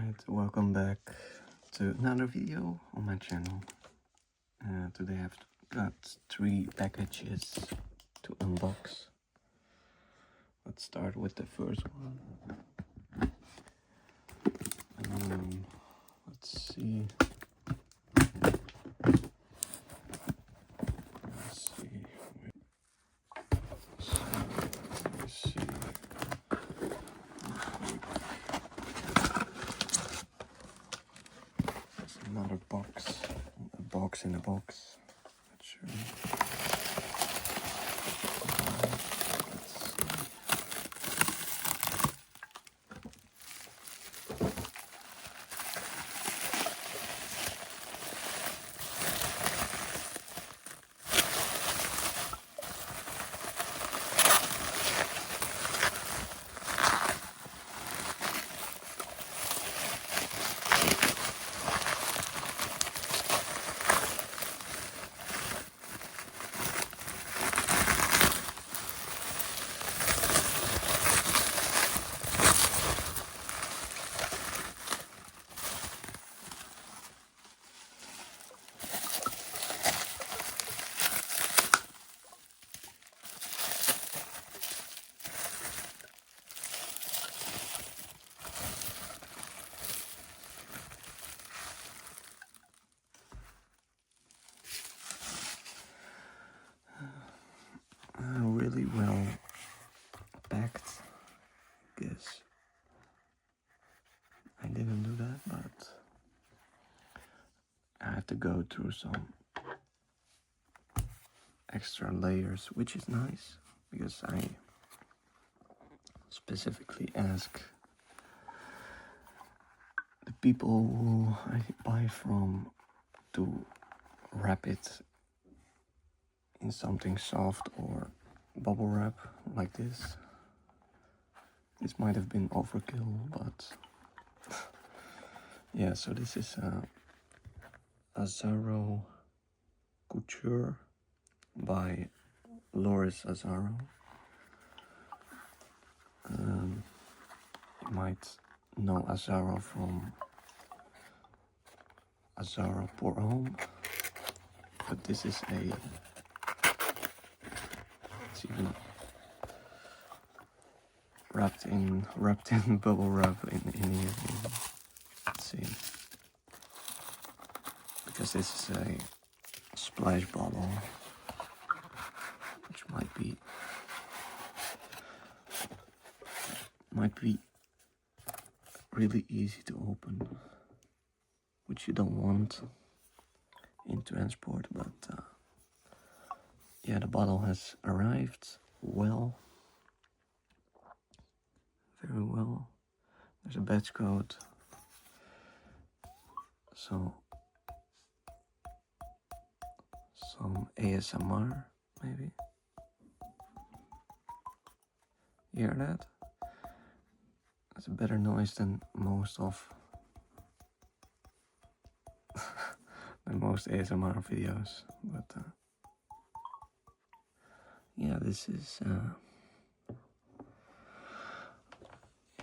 Alright, welcome back to another video on my channel. Today I've got 3 packages to unbox. Let's start with the first one. Let's see. Another box, a box in a box. Not sure. Really well packed. Guess I didn't do that, but I have to go through some extra layers, which is nice because I specifically ask the people who I buy from to wrap it in something soft or bubble wrap like this. This might have been overkill, but yeah, so this is Azzaro Couture by Loris Azzaro. You might know Azzaro from Azzaro for Homme, but this is it's even wrapped in bubble wrap in here. Let's see, because this is a splash bottle, which might be really easy to open, which you don't want in transport, but yeah, the bottle has arrived well, very well. There's a batch code, so some ASMR maybe. Hear that? That's a better noise than most ASMR videos, but yeah, this is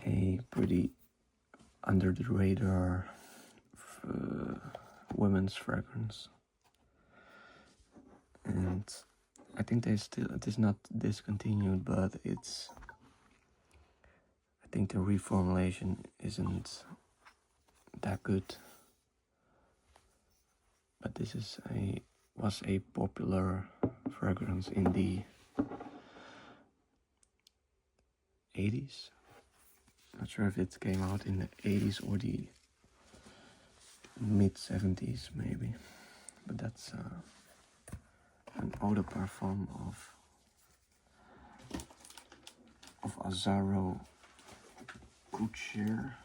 a pretty under the radar women's fragrance, and I think it is not discontinued, but I think the reformulation isn't that good. But this was a popular fragrance in the 80s. Not sure if it came out in the 80s or the mid 70s maybe. But that's an eau de parfum of Azzaro Couture.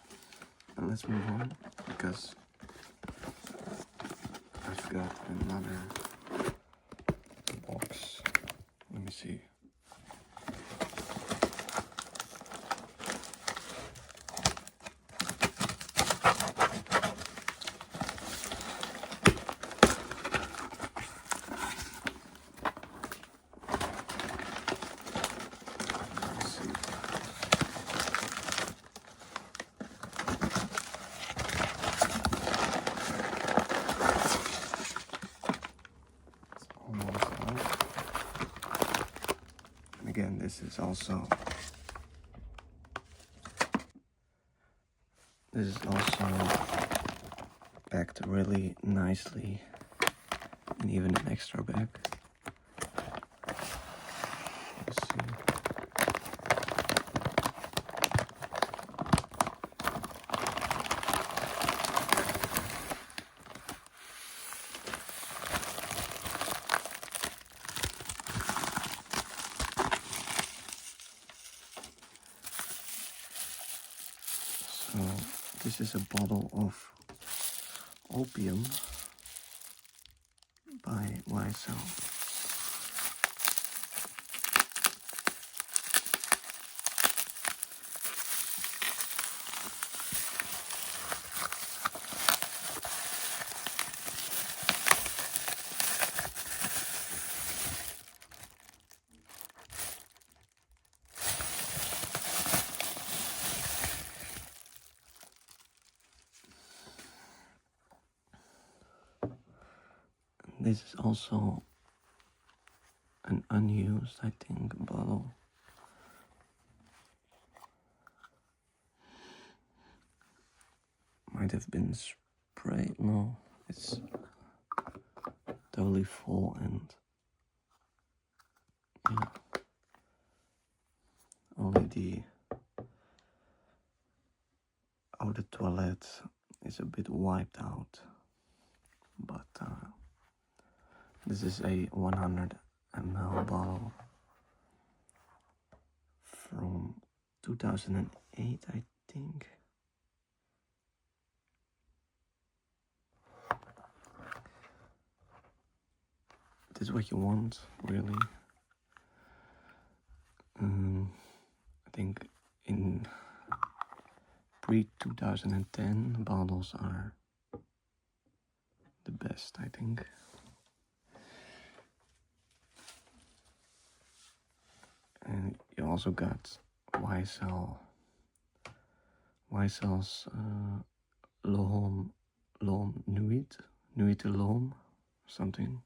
But let's move on, because I've got another box. Let me see. This is also packed really nicely, and even an extra bag. Let's see. So this is a bottle of Opium by myself. This is also an unused, I think, bottle. Might have been sprayed. No, it's totally full, and yeah, only the outer toilet is a bit wiped out, but this is a 100 ml bottle from 2008, I think. This is what you want, really. I think in pre-2010 bottles are the best, I think. And you also got YSL's L'Homme Nuit de L'Homme, something.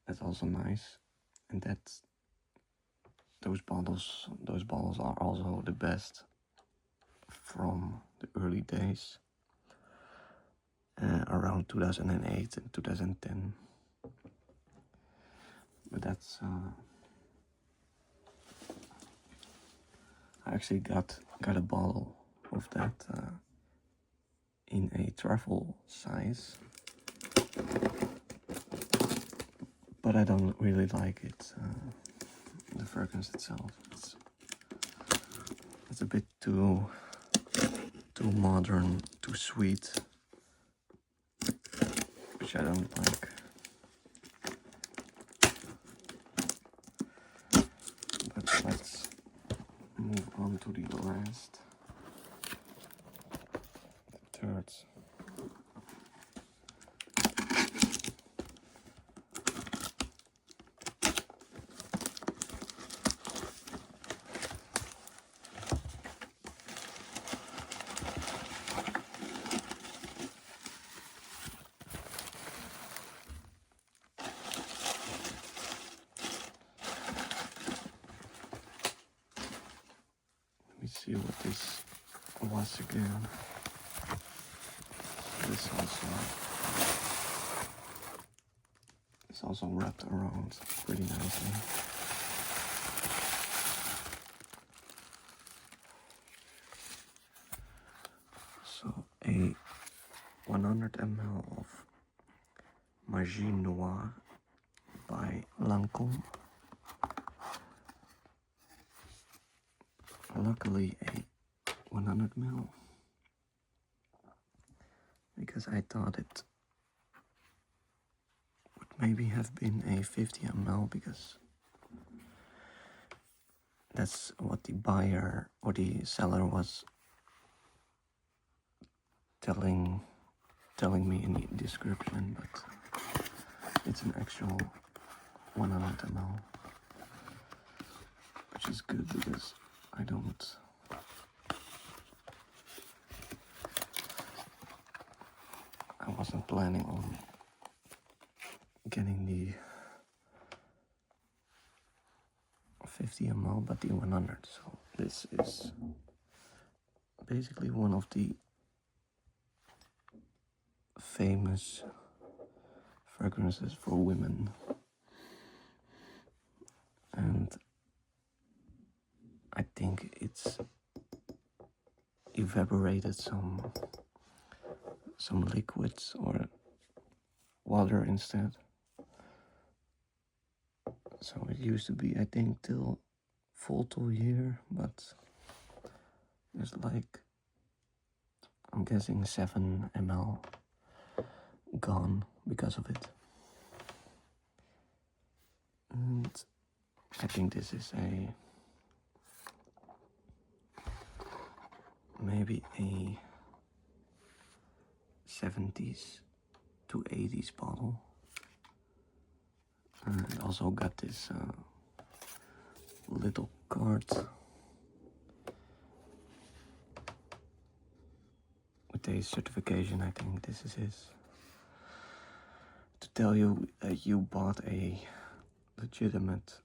That's also nice, and those bottles are also the best from the early days, around 2008 and 2010. But that's I actually got a bottle of that in a travel size, but I don't really like it. The fragrance itself, it's a bit too modern, too sweet, which I don't like. But let's move on to the last, the third. Let me see what this was again. This also wrapped around pretty nicely. So a 100 ml of Magie Noir by Lancôme. Luckily a 100 ml, because I thought it would maybe have been a 50 ml, because that's what the buyer or the seller was telling me in the description, but it's an actual 100 ml, which is good because I wasn't planning on getting 50 ml, but the 100. So this is basically one of the famous fragrances for women, and I think it's evaporated some liquids or water instead. So it used to be, I think, till full 2 year, but there's like, I'm guessing 7 ml gone because of it. And I think this is maybe a 70s to 80s bottle. And also got this little card with a certification. I think this is his, to tell you that you bought a legitimate,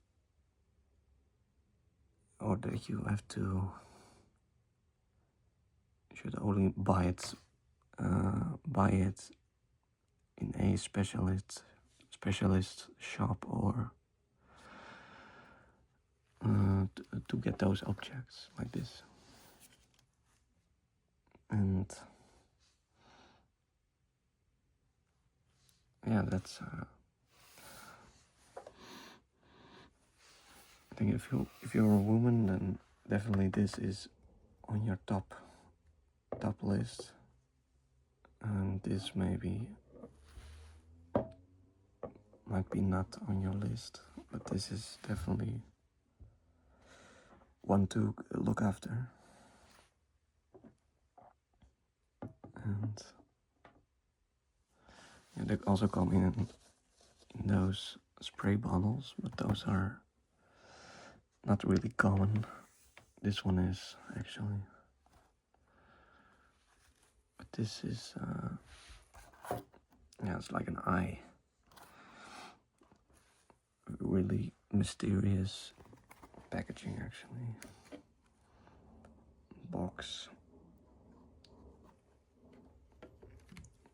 or that you have to, should only buy it in a specialist shop, or to get those objects like this. And yeah, that's I think if you're a woman, then definitely this is on your top list, and this might be not on your list, but this is definitely one to look after. And yeah, they also come in those spray bottles, but those are not really common. This one is actually, but this is yeah, it's like an eye. Really mysterious packaging, actually. Box.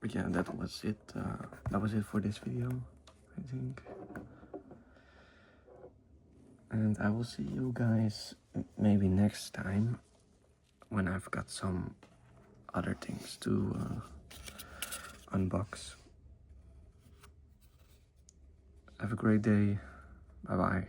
But yeah, that was it. That was it for this video, I think. And I will see you guys maybe next time when I've got some other things to unbox. Have a great day. Bye bye.